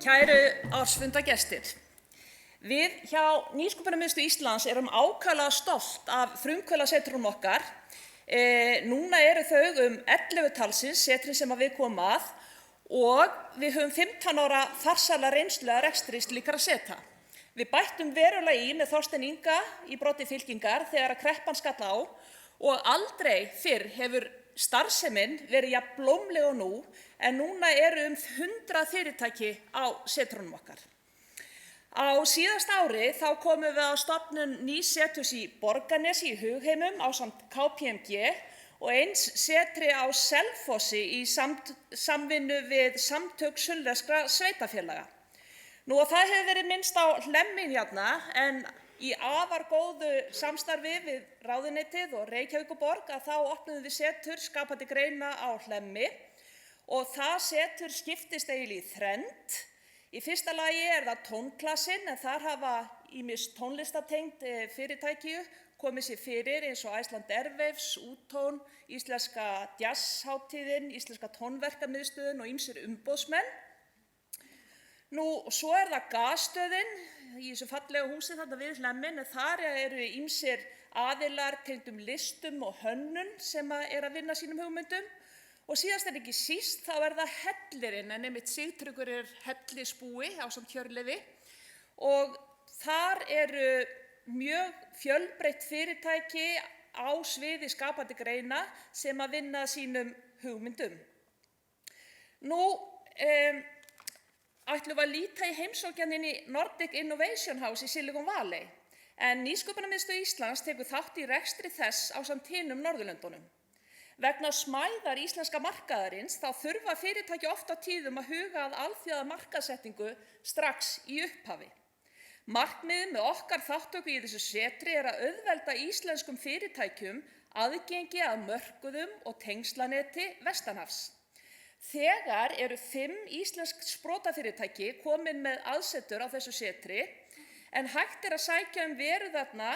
Kæru ársfundagestir, við hjá Nýsköpunarmiðstöð Íslands erum ákaflega stolt af frumkvöðlasetrum okkar. Núna eru þau 11 talsins setrin sem við komum að og við höfum 15 ára farsæla reynslu af rekstri slíkra seta. Við bættum verulega í með Þorstein Inga í broddi fylkingar þegar kreppan skall á og aldrei fyrr hefur starfsemin verið jafn blómleg og nú, en núna eru 100 fyrirtæki á setrunum okkar. Á síðasta ári þá komum við á stofnun nýs seturs í Borgarnesi í Hugheimum ásamt KPMG og eins setri á Selfossi í samvinnu við Samtök sunnlenskra sveitarfélaga. Nú og það hefur verið minnst á Hlemmin hérna, en í afar góðu samstarfi við ráðuneytið og Reykjavíkurborg þá opnuðum við setur skapandi greina á Hlemmi og það setur skiptist eiginlega í þrennt. Í fyrsta lagi það tónklassinn, en þar hafa ýmis tónlistartengd fyrirtæki komið sér fyrir eins og Iceland Airwaves, Útón, Íslenska jazzhátíðin, Íslenska tónverkamiðstöðin og ýmsir umboðsmenn. Nú, svo það gasstöðin í þessu fallega húsi þarna við Hlemmin, en þar eru ýmsir aðilar tengdum listum og hönnun sem að vinna sínum hugmyndum. Og síðast en ekki síst þá það Hellirinn, en einmitt Sigtryggur hellisbúi ásamt Hjörleifi og þar eru mjög fjölbreytt fyrirtæki á sviði skapandi greina sem að vinna sínum hugmyndum. Nú, ætlum við að líta í heimsókjan í Nordic Innovation House í Silicon Valley, en Nýsköpunarmiðstöð Íslands tekur þátt í rekstri þess ásamt hinum Norðurlöndunum. Vegna smæðar íslenska markaðarins þá þurfa fyrirtæki oft á tíðum að huga að alþjóða markaðssetningu strax í upphafi. Markmiðið með okkar þátttöku í þessu setri að auðvelda íslenskum fyrirtækjum aðgengi að mörkuðum og tengslaneti vestanhafs. Þegar eru 5 íslensk sprotafyrirtæki komin með aðsetur á þessu setri, en hægt að sækja veru þarna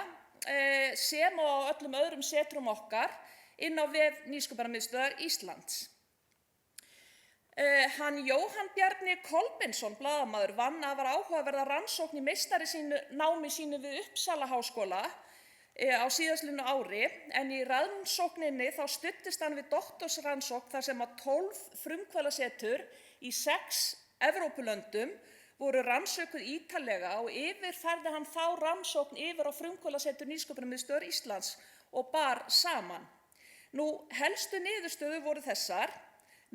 sem og öllum öðrum setrum okkar inn á vef Nýsköpunarmiðstöðvar Íslands. Hann Jóhann Bjarni Kolbeinsson, blaðamaður, vann afar áhugaverða rannsókn í meistaranámi sínu við Uppsalaháskóla á síðastliðnu ári, en í rannsókninni þá studdist hann við doktorsrannsókn þar sem að 12 frumkvöðlasetur í 6 Evrópulöndum voru rannsökuð ítarlega og yfirfærði hann þá rannsókn yfir á frumkvöðlasetur Nýsköpunarmiðstöðvar Íslands og bar saman. Nú, helstu niðurstöður voru þessar: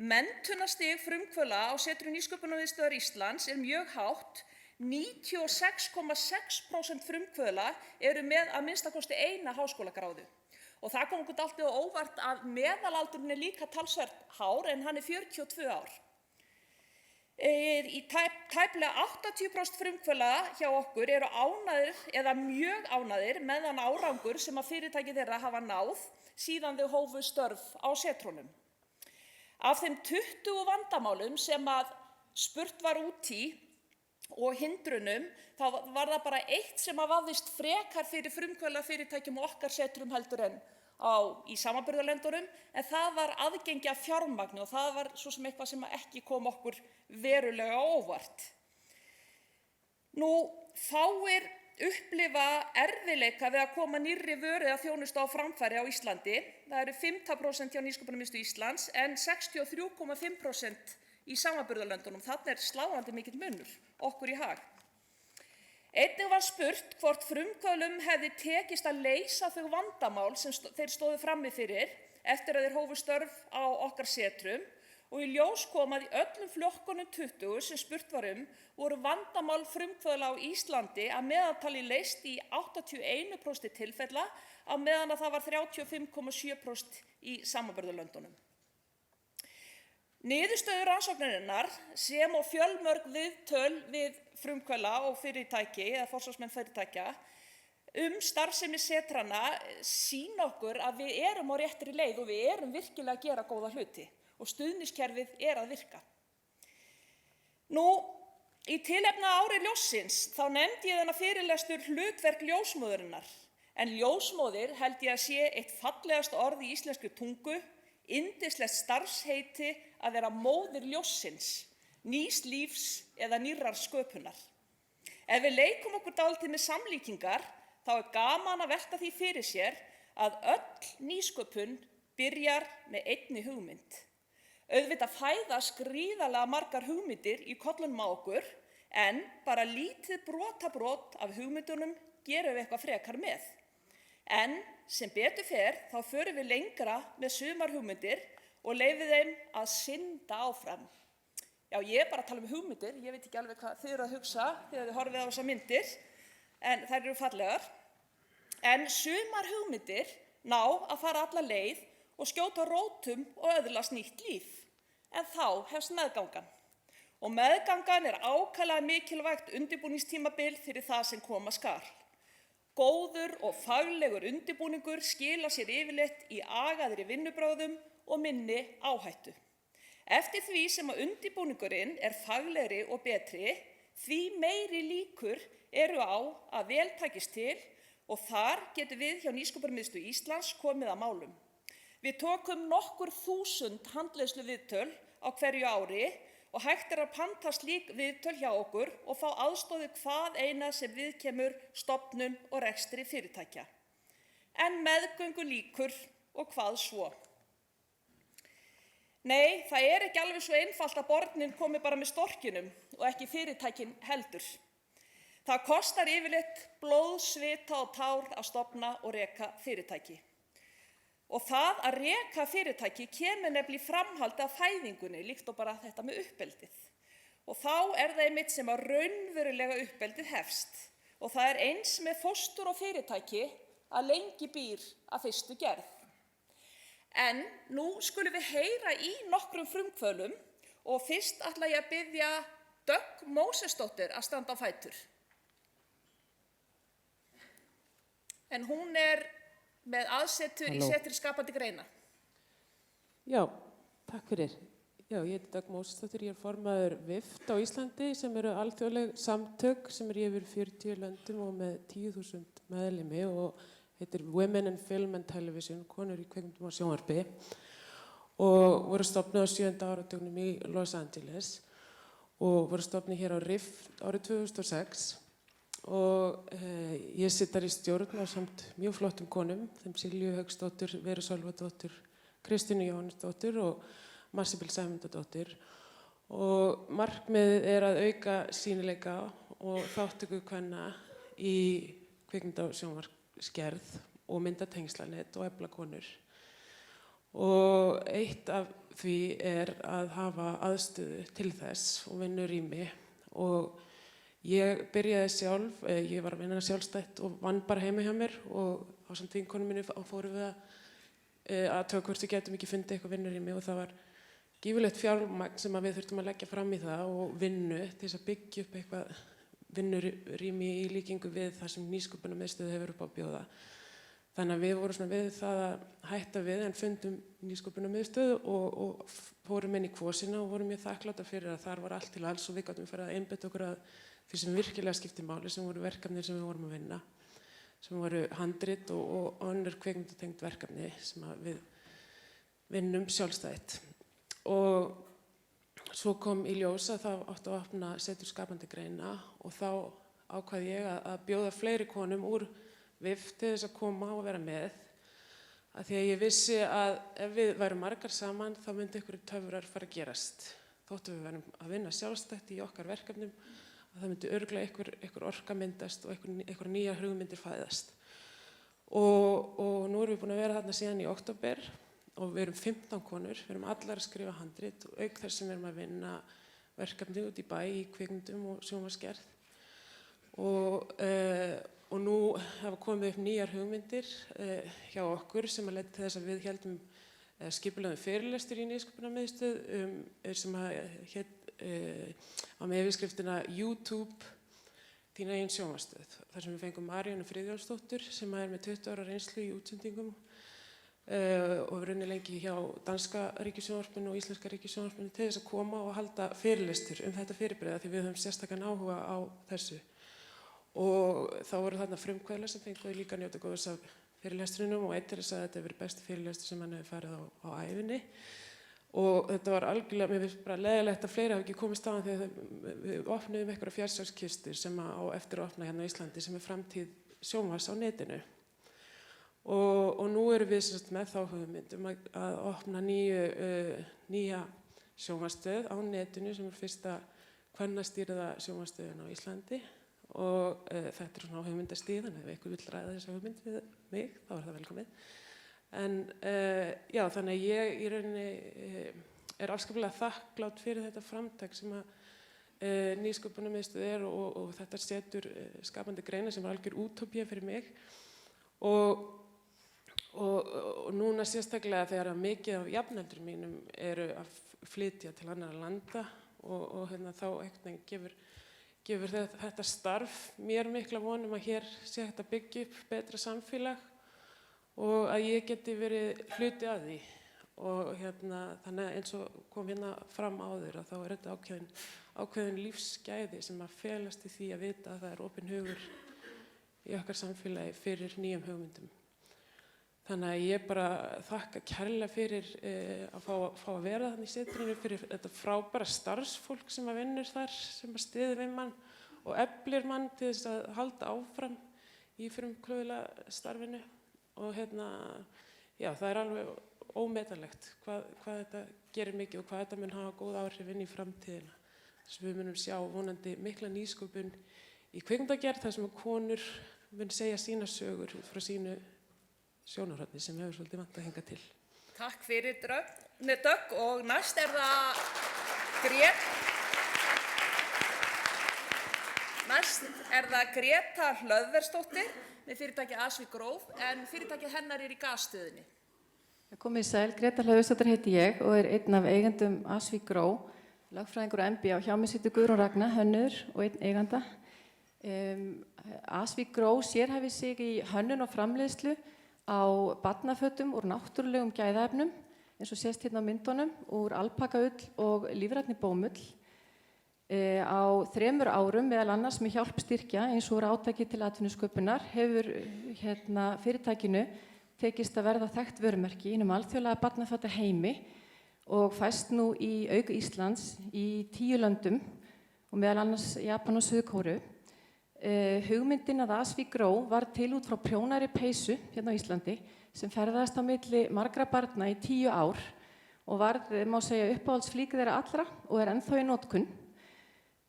menntunarstig frumkvöðla á setri Nýsköpunarmiðstöðvar Íslands mjög hátt, 96,6% frumkvöðla eru með að minnsta kosti eina háskólagráðu. Og það kom okkur dálítið á óvart að meðalaldurinn líka talsvert hár, en hann 42 ár. Í tæplega 80% frumkvöðla hjá okkur eru ánægðir eða mjög ánægðir með þann árangur sem að fyrirtæki þeirra hafa náð síðan þau hófu störf á setrunum. Af þeim 20 vandamálum sem að spurt var út í og hindrunum, þá var það bara eitt sem að vafðist frekar fyrir frumkvöðlafyrirtækjum og okkar setrum heldur en í samanburðarlöndunum, en það var aðgengi að fjármagni og það var svo sem eitthvað sem ekki kom okkur verulega á óvart. Nú, fáir upplifa erfiðleika við að koma nýrri vöru eða þjónustu á framfæri á Íslandi. Það eru 15% hjá Nýsköpunarmiðstöð Íslands en 63,5% í samanburðarlöndunum. Þarna sláandi mikill munur okkur í hag. Einnig var spurt hvort frumkvöðlum hefði tekist að leysa þau vandamál sem þeir stóðu frammi fyrir eftir að þeir hófu störf á okkar setrum, og í ljós kom að í öllum flokkunum 20 sem spurt var voru vandamál frumkvöðla á Íslandi að meðaltali leyst í 81% tilfella, á meðan að það var 35,7% í samanburðarlöndunum. Niðurstöður rannsóknarinnar sem og fjölmörg viðtöl við frumkvöðla og fyrirtæki eða forsvarsmenn fyrirtækja starfsemi setranna sýna okkur að við erum á réttri leið og við erum virkilega að gera góða hluti og stuðningskerfið að virka. Nú, í tilefni af ári ljóssins þá nefndi ég þennan fyrirlestur hlutverk ljósmóðurinnar, en ljósmóðir held ég að sé eitt fallegasta orð í íslenskri tungu, yndislegt starfsheiti að vera móðir ljóssins. nýs lífs eða nýrrar sköpunar. Ef við leikum okkur dálítið með samlíkingar, þá gaman að velta því fyrir sér að öll nýsköpun byrjar með einni hugmynd. Auðvitað fæðast gríðarlega margar hugmyndir í kollunum á okkur, en bara lítið brotabrot af hugmyndunum gerum við eitthvað frekar með. En sem betur fer, þá förum við lengra með sumar hugmyndir og leyfum þeim að synda áfram. Já, ég bara að tala hugmyndir, ég veit ekki alveg hvað þið eru að hugsa þegar þið horfið á þessar myndir, en þær eru fallegar. En sumar hugmyndir ná að fara alla leið og skjóta rótum og öðlast nýtt líf. En þá hefst meðgangan. Og meðgangan ákaflega mikilvægt undirbúningstímabil fyrir það sem koma skal. Góður og faglegur undirbúningur skilar sér yfirleitt í agaðri vinnubrögðum og minni áhættu. Eftir því sem að undirbúningurinn faglegri og betri, því meiri líkur eru á að vel takist til og þar getum við hjá Nýsköpunarmiðstöð Íslands komið að málum. Við tókum nokkur þúsund handleiðsluviðtöl á hverju ári og hægt að panta slík viðtöl hjá okkur og fá aðstoð við hvað eina sem viðkemur stofnun og rekstri fyrirtækja. En meðgöngu lýkur og hvað svo? Nei, það ekki alveg svo einfalt að bornin komi bara með storkinum og ekki fyrirtækin heldur. Það kostar yfirleitt blóð, svita og tár að stofna og reka fyrirtæki. Og það að reka fyrirtæki kemur nefnilega í framhaldi af fæðingunni, líkt og bara þetta með uppeldið. Og þá það einmitt sem að raunverulega uppeldið hefst. Og það eins með fóstur og fyrirtæki að lengi býr að fyrstu gerð. En nú skulum við heyra í nokkrum frumkvöðlum og fyrst ætla ég að biðja Dögg Mósesdóttur að standa á fætur. En hún með aðsetur í setri skapandi greina. Já, takk fyrir. Já, ég heiti Dögg Mósesdóttir, ég formaður VIFT á Íslandi sem eru alþjóðleg samtök sem í yfir 40 löndum og með 10.000 meðlimi og heitir Women in Film and Television, konur í kvikmyndum og sjónvarpi og voru stofnuð á 7. áratugnum í Los Angeles og voru stofnuð hér á RIF árið 2006 og ég sit þar í stjórn á samt mjög flottum konum, þeim Silju Hauksdóttur, Veru Sölvadóttur, Kristínu Jóhannesdóttur og Marsibil Sæmundardóttir og markmiðið að auka sýnileika og þátttöku kvenna í kvikmynda- og sjónvarpsgerð og mynda tengslanet og efla konur. Og eitt af því að hafa aðstöðu til þess og vinnurými og ég byrjaði sjálf, ég var að vinna sjálfstætt og vann bara heima hjá mér og ásamt vinkonum minni fórum við að athuga hvort við gætum ekki fundið eitthvað vinnurými og það var gífurlegt fjármagn sem við þurftum að leggja fram í það og vinnu til þess að byggja upp eitthvað vinnurými í líkingu við það sem Nýsköpunarmiðstöð hefur upp á að bjóða. Þannig að við vorum við það að hætta við en fundum Nýsköpunarmiðstöð og fórum inn í Kvosina og vorum mjög þakkláta fyrir að þar var allt til alls og við gátum farið að einbeita okkur að því sem virkilega skipti máli, sem voru verkefni sem við vorum að vinna, sem voru handrit og önnur kvikmyndatengt verkefni sem við vinnum sjálfstætt. Og svo kom í ljós að það átti að opna setur skapandi greina og þá ákvað ég að bjóða fleiri konum úr VIFT til þess að koma og vera með af því að ég vissi að ef við værum margar saman þá myndi einhverjir töfrar fara að gerast. Þóttu við værum að vinna sjálfstætt í okkar verkefnum að það myndi örugglega einhver orka myndast og einhver nýjar hugmyndir fæðast. Og nú erum við búin að vera þarna síðan í október og við erum 15 konur, við erum allar að skrifa handrit og auk þess sem við erum að vinna verkefni út í bæ í kvikmyndum og sjónvarpsgerð. Og nú hafa komið upp nýjar hugmyndir hjá okkur sem að leita til þess að við héldum skipulagðum fyrirlestur í Nýsköpunarmiðstöð sem hét á með yfirskriftina YouTube þín eigin sjónvarpsstöð. Þar sem við fengum Maríönnu Friðjónsdóttur sem með 20 ára reynslu í útsendingum og við runni lengi hjá danska ríkissjónvarpinu og íslenska ríkissjónvarpinu til þess að koma og halda fyrirlestur þetta fyrirbrigði því við höfum sérstakan áhuga á þessu. Og þá voru þarna frumkvöðlar sem fenguðu líka njóta góðs af fyrirlestrinum og einn sagði að þetta hefur verið besti fyrirlestur sem hann hefur farið á ævinni Og þetta var algjörlega, mér finnst bara leiðilegt að fleiri hafa ekki komist á þegar við opnuðum einhverja fjársjóðskistur sem á eftir að opna hérna á Íslandi sem framtíð sjónvarps á netinu. Og nú erum við með þá hugmyndum að opna nýja sjónvarpsstöð á netinu sem fyrsta kvennastýrða sjónvarpsstöðin á Íslandi og þetta svona á hugmyndastig, þannig ef einhver vill ræða þessa hugmynd við mig, þá það velkomið. En já, þannig að ég í rauninni afskaplega þakklát fyrir þetta framtak sem að Nýsköpunarmiðstöð og þetta setur skapandi greinar sem var algjör útópía fyrir mig og núna sérstaklega þegar að mikið af jafnöldrum mínum eru að flytja til annarra landa og hérna þá einhvern veginn gefur þetta starf mér mikla von að hér sé hægt að byggja upp betra samfélag og að ég geti verið hluti af því og hérna þannig að eins og kom hérna fram áður að þá þetta ákveðin lífsgæði sem að felast í því að vita að það opinn hugur í okkar samfélagi fyrir nýjum hugmyndum. Þannig að ég bara þakka kærlega fyrir að fá að vera þannig í setrinu, fyrir þetta frábæra starfsfólk sem að vinnur þar, sem að styður við mann og eflir mann til þess að halda áfram í frumkvöðla starfinu. Og hérna, já, það er alveg ómetanlegt hvað þetta gerir mikið og hvað þetta mun hafa góð áhrif inn í framtíðina. Þess að við munum sjá vonandi mikla nýsköpun í kvikmyndagerð þar sem að konur mun segja sína sögur út frá sínu sjónarhorni sem hefur svolítið vantað hingað til. Takk fyrir Dögg og næst er það Greta Hlöðversdóttir með fyrirtæki Asvík Gróf en fyrirtækið hennar í gasstöðinni. Komið sæl, Greta Hlöðversdóttir heiti ég og einn af eigendum Asvík Gróf, lögfræðingur og MBA og hjá mér situr Guðrún Ragna, hönnuður og einn eiganda. Asvík Gróf sérhæfir sig í hönnun og framleiðslu á barnafötum úr náttúrulegum gæðaefnum eins og sést hérna á myndunum úr alpakaull og lífrænni bómull. Á 3 árum meðal annars með hjálp styrkja eins og úr átaki til atvinnusköpunar hefur fyrirtækinu tekist að verða þekkt vörumerki í alþjóðlega barnafata heimi og fæst nú í auk Íslands í 10 löndum og meðal annars Japan og Suður-Kóreu. Hugmyndin að Asvík Gróf var til út frá prjónari peysu hérna á Íslandi sem ferðaðist á milli margra barna í 10 ár og varð, má segja, uppáhaldsflík þeirra allra og er ennþá í notkun.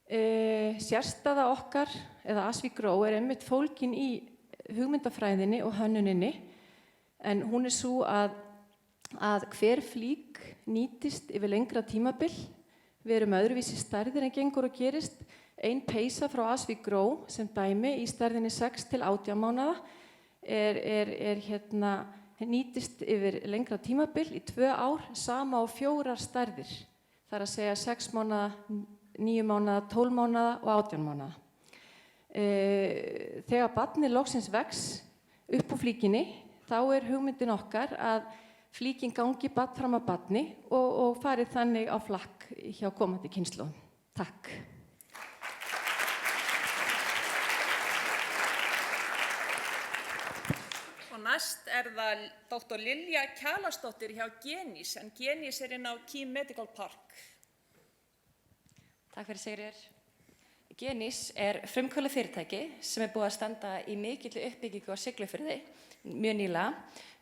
Sérstæða okkar, eða Asvík Gróf, er einmitt fólgin í hugmyndafræðinni og hönnuninni en hún er sú að hver flík nýtist yfir lengra tímabil. Við erum öðruvísi stærðir en gengur og gerist. Ein peysa frá Asvík Gróf sem dæmi í stærðinni 6 til 18 mánaða nýtist yfir lengra tímabil í 2 ár, sama á 4 stærðir. Það er að segja 6 mánaða, 9 mánaða, 12 mánaða og 18 mánaða. Þegar barnið loksins vex upp á flíkinni, þá er hugmyndin okkar að flíkin gangi barn fram að barni og farið þannig á flakk hjá komandi kynslóðum. Takk. Og næst er það Dr. Lilja Kjalasdóttir hjá Genís, en Genís er inn á Key Medical Park. Takk fyrir Sigríður. Genís er frumkvöðla fyrirtæki sem er búið að standa í mikilli uppbyggingu á Siglufirði, mjög nýlega,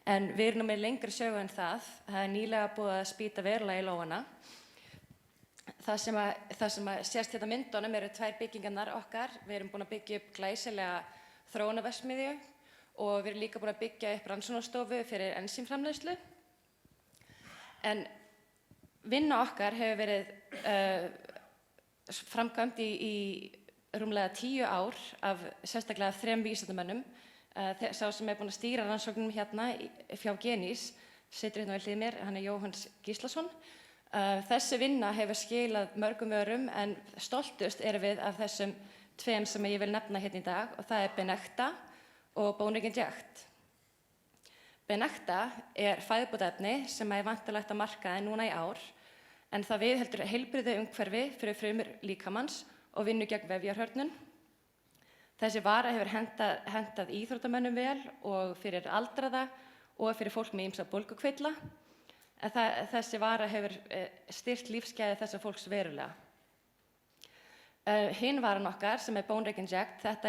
en við erum með lengri sögu en það. Það er nýlega búið að spýta verulega í lófana. Það sem að sést hérna á myndunum eru 2 byggingarnar okkar. Við erum búin að byggja upp glæsilega þróunarverksmiðju og við erum líka búin að byggja upp rannsóknarstofu fyrir ensímframleiðslu. En vinna okkar hefur verið framkvæmd í rúmlega 10 ár af sérstaklega 3 vísindamönnum. Sá sem er búin að stýra rannsóknum hérna hjá Genís situr hérna við hlið mér, hann er Jóhannes Gíslason. Þessi vinna hefur skilað mörgum vörum en stoltust erum við af þessum 2 sem ég vil nefna hérna í dag og það er Benecta og Bone Inject. Benecta er fæðubótaefni sem er væntanlegt á markaði núna í ár en það viðheldur heilbrigðu umhverfi fyrir frumur líkamans og vinnur gegn vefjahörnun. Þessi vara hefur hentað íþróttamönnum vel og fyrir aldraða og fyrir fólk með ýmsa bólgukvilla. en þessi vara hefur styrkt lífsgæði þessa fólks verulega. Hinn varan okkar sem Bone Inject, þetta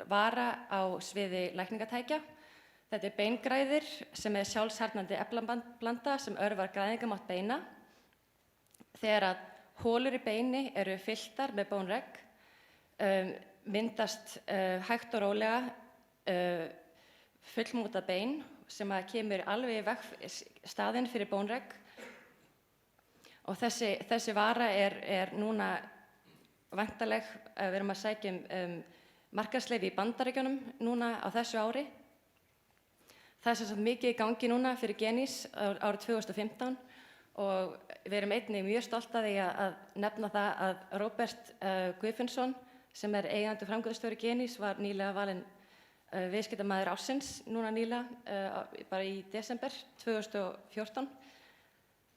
vara á sviði lækningatækja. Þetta beingræðir sem sjálfshernandi efnablanda sem örvar græðingamátt beina. Þegar að holur í beini eru fylltar með Bone Reg, myndast hægt og rólega fullmótað bein sem kemur alveg í veg staðinn fyrir Bone Reg. Og þessi vara er núna væntanleg, við erum að sækja markaðsleyfi í Bandaríkjunum núna á þessu ári. Það er sem sagt mikið í gangi núna fyrir Genís árið 2015 og við erum einnig mjög stolt af því að nefna það að Róbert Guðfinnsson sem eigandi og framkvæmdastjóri Genís var nýlega valinn viðskiptamaður ársins núna nýlega, bara í desember 2014.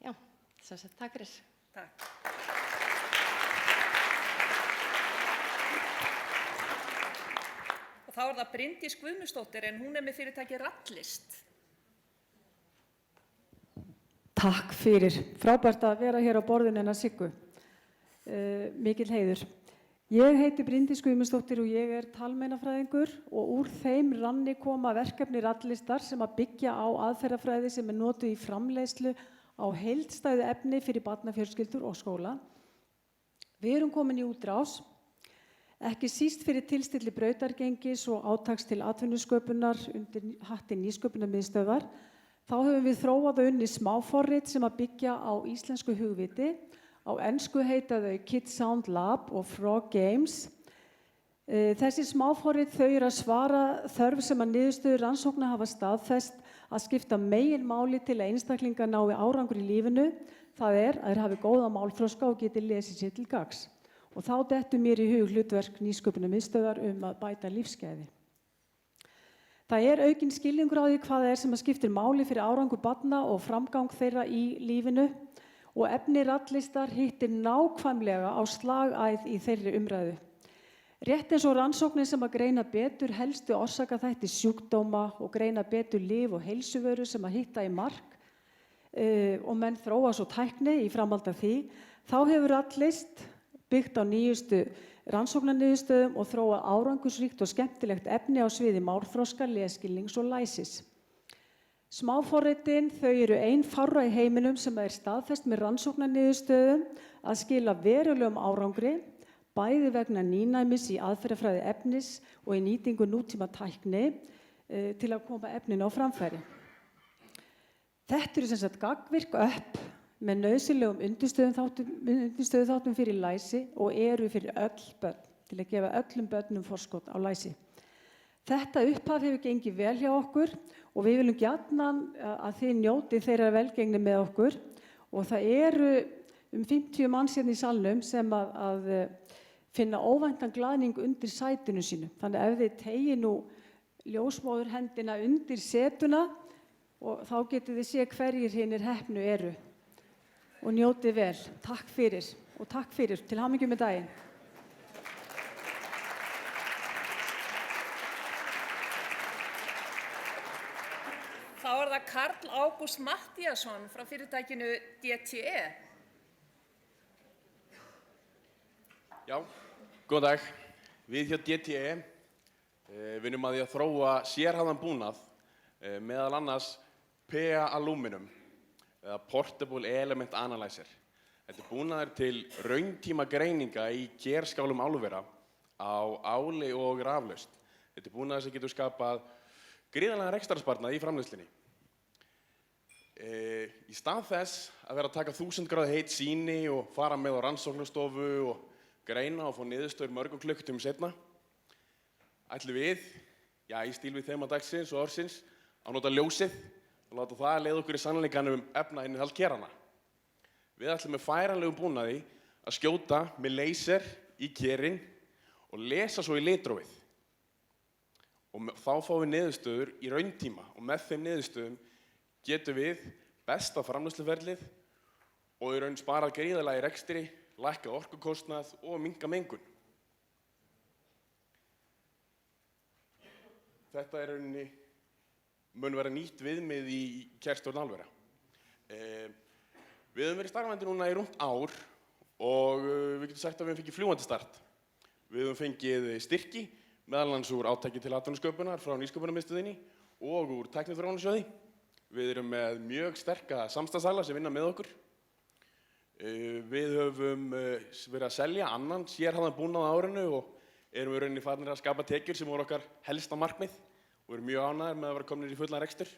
Já, sem sagt, takk fyrir. Takk. Og þá það Bryndís Guðmundsdóttir en hún með fyrirtæki Rattlist. Takk fyrir. Frábært að vera hér á borðinu hennar Siggu. Mikill heiður. Ég heiti Bryndís Guðmundsdóttir og ég talmeinafræðingur og úr þeim ranni koma verkefni Rattlistar sem að byggja á aðferðafræði sem notuð í framleiðslu á heildstæðu efni fyrir barnafjölskyldur og skóla. Við erum komin í útrás, ekki síst fyrir tilstilli brautargengis og átaks til atvinnusköpunar undir hatti Nýsköpunarmiðstöðvar. Þá höfum við þróað og unnið smáforrit sem að byggja á íslensku hugviti. Á ensku heita þau Kids Sound Lab og Frog Games. Þessi smáforrit þau eru að svara þörf sem að niðurstöður rannsókna hafa staðfest að skipta meginmáli til að einstaklingar nái árangur í lífinu. Það að þeir hafi góða málþroska og geti lesið sér til gagns. Og þá dettur mér í hug hlutverk Nýsköpunarmiðstöðvar að bæta lífsgæði. Það aukinn skilningur á því hvað það sem að skiptir máli fyrir árangur barna og framgang þeirra í lífinu. Og efni Rattlistar hittir nákvæmlega á slagæð í þeirri umræðu. Rétt eins og rannsóknir sem að greina betur helstu orsakaþætti sjúkdóma og greina betur lyf og heilsuvöru sem að hitta í mark og menn þróa svo tækni í framhaldi af því, þá hefur Rattlist byggt á nýjustu rannsóknarniðurstöðum og þróa árangursríkt og skemmtilegt efni á sviði málþroska, lesskilnings og læsis. Smáforritin þau eru ein fárra í heiminum sem staðfest með rannsóknarniðurstöðum að skila verulegum árangri, bæði vegna nýnæmis í aðferðafræði efnis og í nýtingu nútíma tækni til að koma efninu á framfæri. Þetta eru sem sagt gagnvirk öpp með nauðsynlegum undirstöðuþáttum fyrir læsi og eru fyrir öll börn, til að gefa öllum börnum forskot á læsi. Þetta upphaf hefur gengið vel hjá okkur og við viljum gjarnan að þið njótið þeirra velgengni með okkur og það eru 50 manns hérna í salnum sem að finna óvæntan glaðning undir sætinu sínu. Þannig ef þið tegið nú ljósmóðurhendina undir setuna og þá getið þið séð hverjir hinir heppnu eru og njótið vel. Takk fyrir og takk fyrir. Til hamingju með daginn. Þá það Karl Ágúst Matthíasson frá fyrirtækinu DTE. Já, góðan dag. Við hjá DTE vinnum að því að þróa sérhæfðan búnað, meðal annars PA Aluminum eða Portable Element Analyzer. Þetta búnaður til rauntíma greininga í gerskálum álvera á áli og raflaust. Þetta búnaður sem getur skapað gríðarlegan rekstrarsparnað í framleiðslunni. Í stað þess að vera að taka 1000 gráðu heit sýni og fara með á rannsóknastofu og greina og fá niðurstöður mörgum klukkutímum seinna, ætlum við, í stíl við þema dagsins og ársins, að nota ljósið og láta það leiða okkur í sannleikanum efnainnihald kerana. Við ætlum með færanlegum búnaði að skjóta með laser í kerin og lesa svo í litrófið. Og þá fáum við niðurstöður í rauntíma og með þeim niðurstöðum getum við besta framleiðsluferlið og í raun sparað gríðarlega í rekstri, lækka orkukostnað og minnka mengun. Þetta rauninni mun vera nýtt viðmið í kjærstjórn álvera. Við höfum verið starfandi núna í rúmt ár og við getum sagt að við höfum fengið fljúgandi start. Við höfum fengið styrki, meðal annars úr átaki til atvinnusköpunar frá Nýsköpunarmiðstöðinni og úr Tækniþróunarsjóði. Við erum með mjög sterka samstarfsaðila sem vinna með okkur. Við höfum verið að selja annan sérhæfðan búnað á árinu og erum í rauninni farnir að skapa tekjur sem voru okkar helsta markmið og erum mjög ánægðir með að vera komnir í fullan rekstur.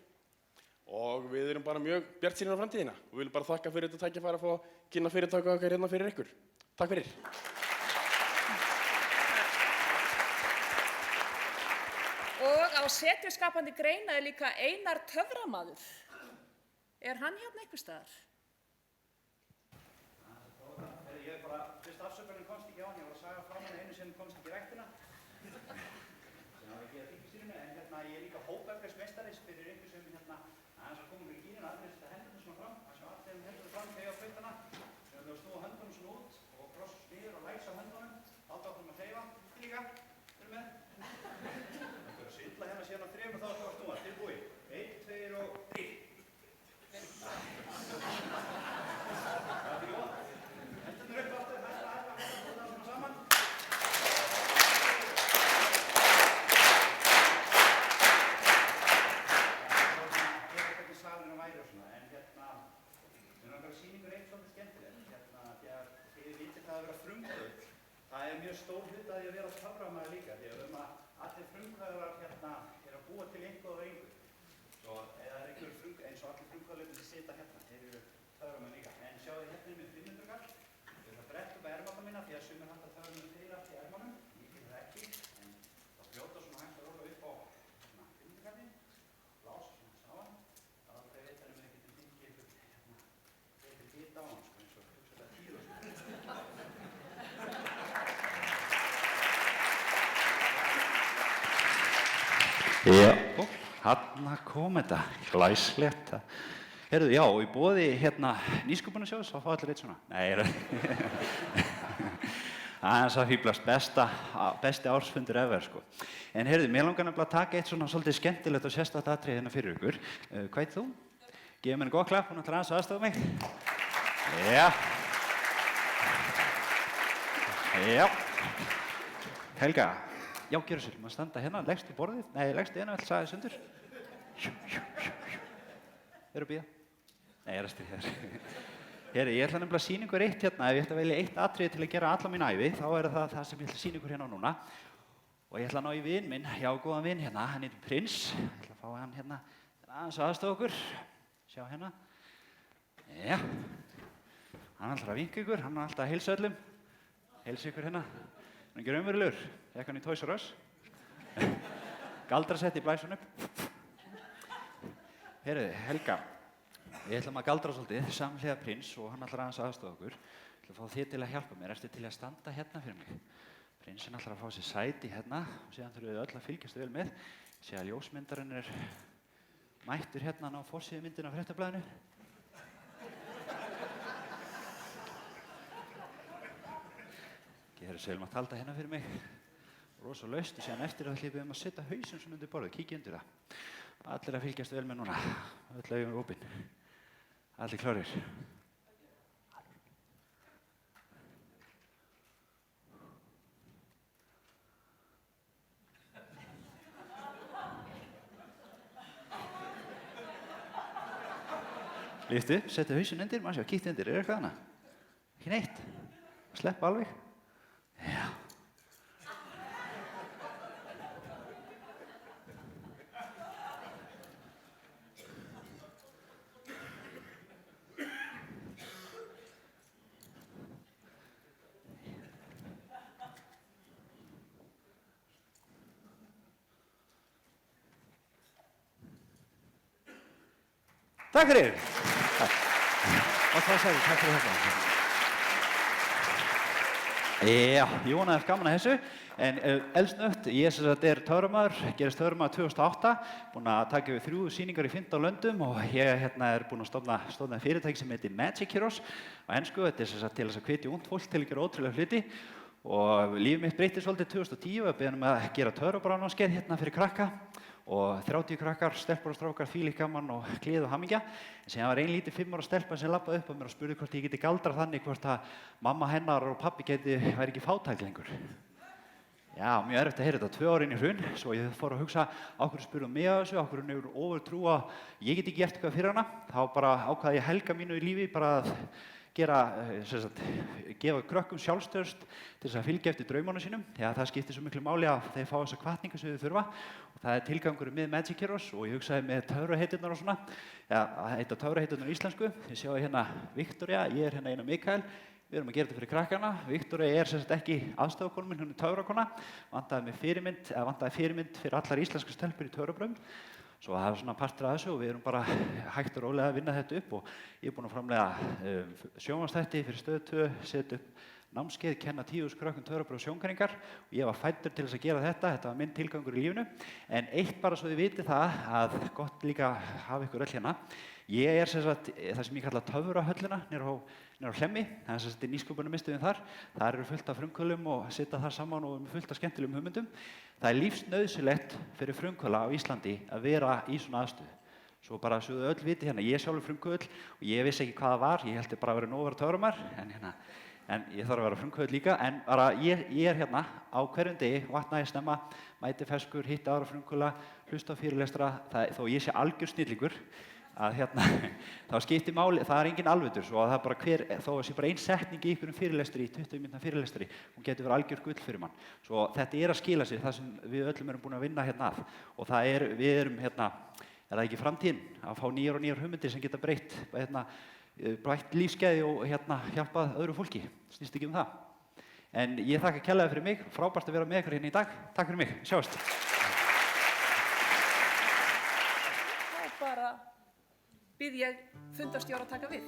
Og við erum bara mjög bjartsýnir á framtíðina og viljum bara þakka fyrir þetta tækifæri að fá að kynna fyrirtæki okkar hérna fyrir ykkur. Takk fyrir. Og á Setri skapandi greina er líka Einar töframaður. Er hann hérna einhvers staðar? Ég er bara, fyrst afsökunin komst ekki á hann, ég var að saga frá hann einu sem komst ekki í ræktina. Sem hafi ekki að þykistýrinu, en hérna ég er líka hópeflismeistari fyrir ykkur sem hérna aðeins að koma með gírina, allir setja hendurna svona fram, það sem allir hendurna fram þegar á puttana, sem þau snúa höndunum svona út og krossa niður og læsa höndunum, halda okkur að hreyfa, líka, fyrir með. Það fyrir að svindla hérna síðan á 3 og þá er það að snúa, tilbúi, 1, 2 og 3. Það er góð. Hendurna upp aftur, hætta saman. Það er mjög stór hluti að vera töframaður líka, því að allir frumkvöðlar hérna að búa til einhver og einhver. Svo eða einhver eins og allir frumkvöðlarnir sem sita hérna, þeir eru töframaður líka. En sjáðu hérna með 500 kall, þau ætla að bretta upp ermana mína því að sumir halda töframaður fyrir allt í ermanum. Ég getur það ekki, en það fljóta svona hægt að róla upp á 500 kallinn, blása svona sáan. Það er aldrei veit að við getum fengið eitthvað hita á hann, eins og hugsaðlega 10 og svona. Já, hérna kom þetta, glæslegt. Heyrðu, já, og í boði hérna Nýsköpunarsjóðs, þá fá allir eitt svona. Nei, aðeins að fíblast, besti ársfundur ever, sko. En heyrðu, mér langar nefnilega að taka eitt svona svolítið skemmtilegt og sérstakt atriði hérna fyrir ykkur. Hvað heit þú? Gefum henni góð klapp, hún ætlar aðeins að aðstofa mig. Já. Já. Helga. Já, gjörðu sér, maður standa hérna, leggst í borðið, nei, leggst í einu, ætla sagði sundur. Eru að bíða? Nei, ég er að stríða þér. Herri, ég ætla nefnilega að sýna ykkur eitt hérna, ef ég ætla að velja eitt atriði til að gera alla mín ævi, þá er það það sem ég ætla að sýna ykkur hérna núna. Og ég ætla að ná í vin minn, já, góðan vin hérna, hann heitir Prins. Ég ætla að fá hann hérna, aðeins aðstofa okkur. Sjá hérna. Já. Hann ætlar að vinka ykkur, hann er alltaf að heilsa öllum. Heilsa ykkur hérna. Hann er ekki raunverulegur, ekkan í Toys R Us. Galdrasett í blæsun upp. Heyrðu, Helga, við ætlum að galdra svolítið samhliða Prins og hann ætlar aðeins aðstofa okkur. Ég ætla að fá þig til að hjálpa mér, ertu til að standa hérna fyrir mig? Prinsinn ætlar að fá sér sæti hérna og síðan þurfum við öll að fylgjast vel með. Sé að ljósmyndarinn er mættur hérna á forsíðumyndina á Fréttablaðinu. Gerðu segjum að halda hérna fyrir mig. Rosa laust og síðan eftir það hlipum við að setja hausinn svona undir borðið, kíkja undir það. Allir að fylgjast vel með núna, öll augun er opin. Allir klárir. Lyftu, setja hausinn undir, maður sjá, kíktu undir, er eitthvað hana? Ekki neitt. Sleppa alveg. Já. Takk fyrir. Og það sagði, takk fyrir þetta. Já, ég vonaði eftir gaman að þessu, en eldsnögt, ég er töframaður, gerist töframaður 2008, búinn að taka við 3 sýningar í 15 löndum og ég er búinn að stofna fyrirtæki sem heitir Magic Heroes á ensku, þetta er til þess að hvetja ungt fólk til að gera ótrúlega hluti og lífið mitt breyttist svolítið 2010 og beðin að gera töfrabránáskeið hérna fyrir krakka og 30 krakkar, stelpur og strákar, þvílíkt gaman og gleði og hamingja. En síðan var ein lítið 5 ára stelpa sem labbaði upp á mér og spurði hvort ég geti galdrað þannig hvort að mamma hennar og pabbi væri ekki fátæk lengur. Já, mjög erfitt að heyra þetta 2 ár inn í hrun, svo ég fór að hugsa á hverju spurði mig að þessu, á hverju hefur ofur trú að ég get ekki gert eitthvað fyrir hana. Þá bara ákvaði ég helga mínu í lífi bara að gefa krökkum sjálfstöðst til þess að fylgja eftir draumunum sínum, því að það skiptir svo miklu máli að þeir fá þessa hvatningu sem þau þurfa og það tilgangur með Magic Heroes og ég hugsaði með töfraheiturnar og svona, eitt af töfraheiturnar í íslensku, þið sjáu hérna Viktoría, ég hérna eina Mikael, við erum að gera þetta fyrir krakkana. Viktoría ekki aðstofakona minn, hún töfrakona, vantaði fyrirmynd fyrir allar íslenskar stelpur í töfrabrögðum. Svo það svona partur af þessu og við erum bara hægt og rólega að vinna þetta upp og ég er búinn að framleiða sjónvarpsþætti fyrir Stöð 2, setja upp námskeið, kenna 10.000 krökkum töfrabrögð og sjónkenningar og ég var fæddur til þess að gera þetta var minn tilgangur í lífinu. En eitt bara svo þið viti það að gott líka að hafa ykkur öll hérna. Ég er það sem ég kalla töfrahöllina niður á Hlemmi, það er nýsköpunarmiðstöðin þar. Þar eru fullt af frumkvöðlum og sitja þar saman og fullt af skemmtilegum hugmyndum. Það er lífsnauðsynlegt fyrir frumkvöðla á Íslandi að vera í svona aðstöðu. Svo bara svo þau öll viti hérna, ég er sjálfur frumkvöðl og ég vissi ekki hvað það var, ég held bara að vera nóg að vera töframæður, en ég þarf að vera frumkvöðl líka. En bara ég er hérna á hverjum degi, vakna ég snemma, mæti ferskur, hitti aðra frumkvöðla, hlusta á fyrirlestra, þó ég sé algjör snillingur. Að þá skiptir máli, það er engin alvötur, svo að það bara þó að sé bara ein setning í einhverjum fyrirlestri, 20 mínútna fyrirlestri, hún getur verið algjör gull fyrir mann. Svo þetta er að skila sig, það sem við öllum erum búin að vinna hérna að. Og við erum er það ekki framtíðin, að fá nýjar og nýjar hugmyndir sem geta bætt lífsgæði og hjálpað öðru fólki, snýst ekki um það. En ég þakka kærlega fyrir mig, frábært að vera með ykkur hérna í dag, takk fyrir mig, sjáumst. Býð ég fundarstjóra að taka við.